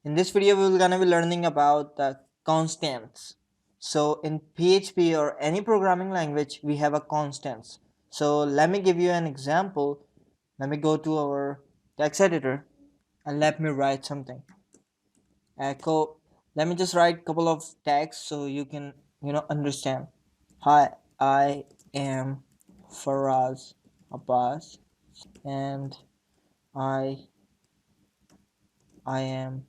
In this video, we will gonna be learning about the constants. So in PHP or any programming language, we have a constants. So let me give you an example. Let me go to our text editor and let me write something. Echo. Let me just write a couple of tags so you can understand. Hi, I am Faraz Abbas, and I I am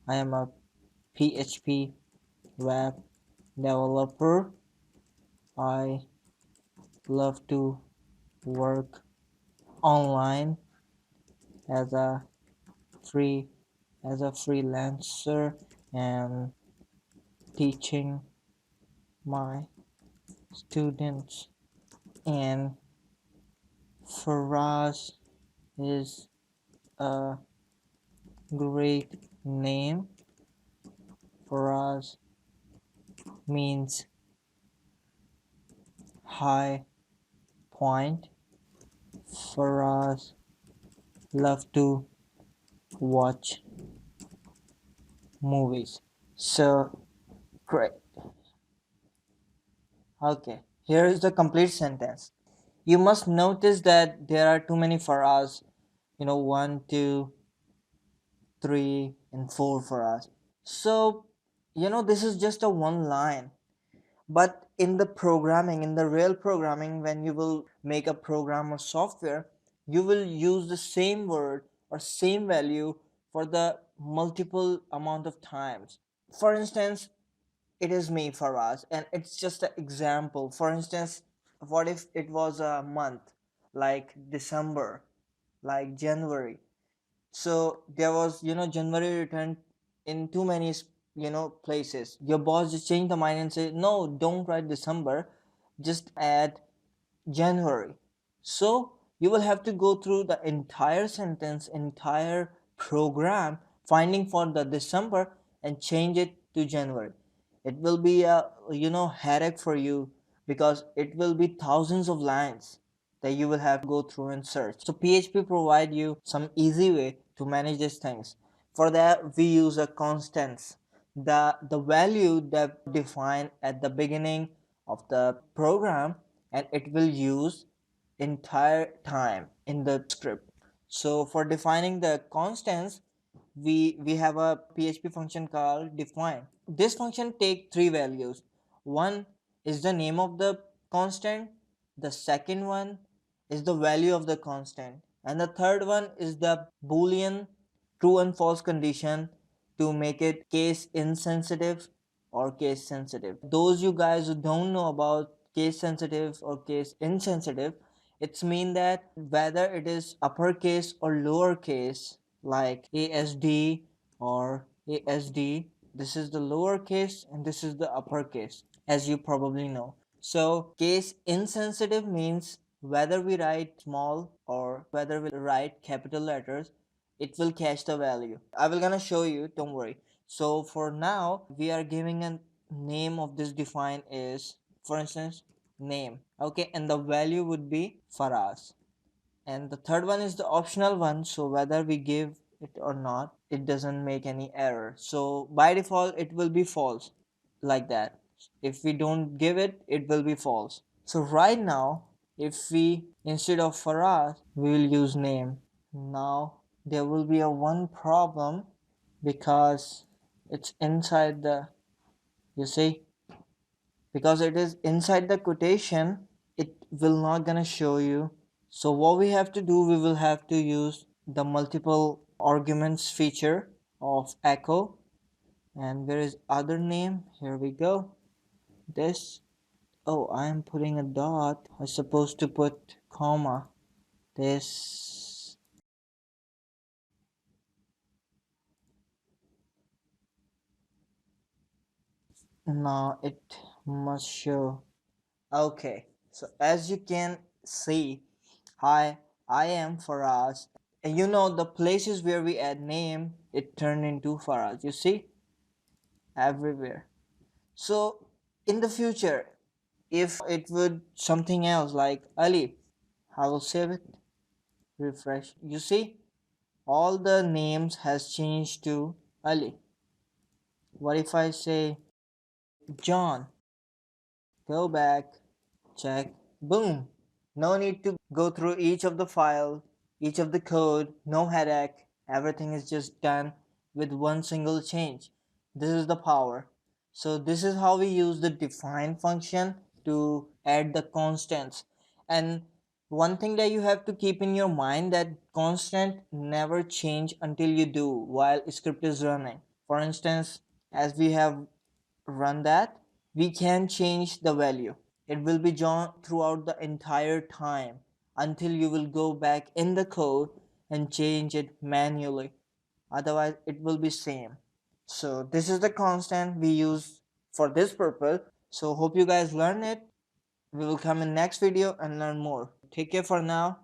I am a PHP web developer. I love to work online as a free freelancer and teaching my students. And Faraz is a great name. Faraz means high point. Faraz love to watch movies. So great. Okay, here is the complete sentence. You must notice that there are too many Faraz. One, two, three, and four Faraz. So this is just a one line. But in the programming, in the real programming, when you will make a program or software, you will use the same word or same value for the multiple amount of times. For instance, it is me, Faraz, and it's just an example. For instance, what if it was a month like December, like January? So there was January written in too many places. Your boss just changed the mind and said, no, don't write December, just add January. So you will have to go through the entire sentence, entire program, finding for the December and change it to January. It will be a headache for you because it will be thousands of lines that you will have to go through and search. So PHP provide you some easy way to manage these things. For that, we use a constants, the value that defined at the beginning of the program, and it will use entire time in the script. So for defining the constants, we have a PHP function called define. This function take three values. One is the name of the constant, the second one is the value of the constant, and the third one is the boolean true and false condition to make it case insensitive or case sensitive. Those you guys who don't know about case sensitive or case insensitive, it's mean that whether it is uppercase or lowercase, like ASD or ASD, this is the lowercase and this is the uppercase, as you probably know. So case insensitive means whether we write small or whether we write capital letters, it will catch the value. I will gonna show you, don't worry. So for now, we are giving a name of this define is, for instance, name. Okay, and the value would be Faraz. And the third one is the optional one, so whether we give it or not, it doesn't make any error. So by default, it will be false, like that. If we don't give it, it will be false. So right now, if we, instead of Faraz, we will use name. Now there will be a one problem because it's inside the, you see, because it is inside the quotation, it will not gonna show you. So what we have to do, we will have to use the multiple arguments feature of echo. And where is other name? Here we go. This, oh, I am putting a dot. I supposed to put comma. This, now it must show. Okay, so as you can see, hi, I am Faraz. And the places where we add name, it turned into Faraz. You see, everywhere. So in the future, if it would something else like Ali, I will save it, refresh. You see, all the names has changed to Ali. What if I say John? Go back, check, boom. No need to go through each of the file, each of the code, no headache. Everything is just done with one single change. This is the power. So this is how we use the define function to add the constants. And one thing that you have to keep in your mind, that constant never change until you do while script is running. For instance, as we have run that, we can change the value. It will be drawn throughout the entire time until you will go back in the code and change it manually. Otherwise it will be same. So this is the constant we use for this purpose. So hope you guys learn it. We will come in next video and learn more. Take care for now.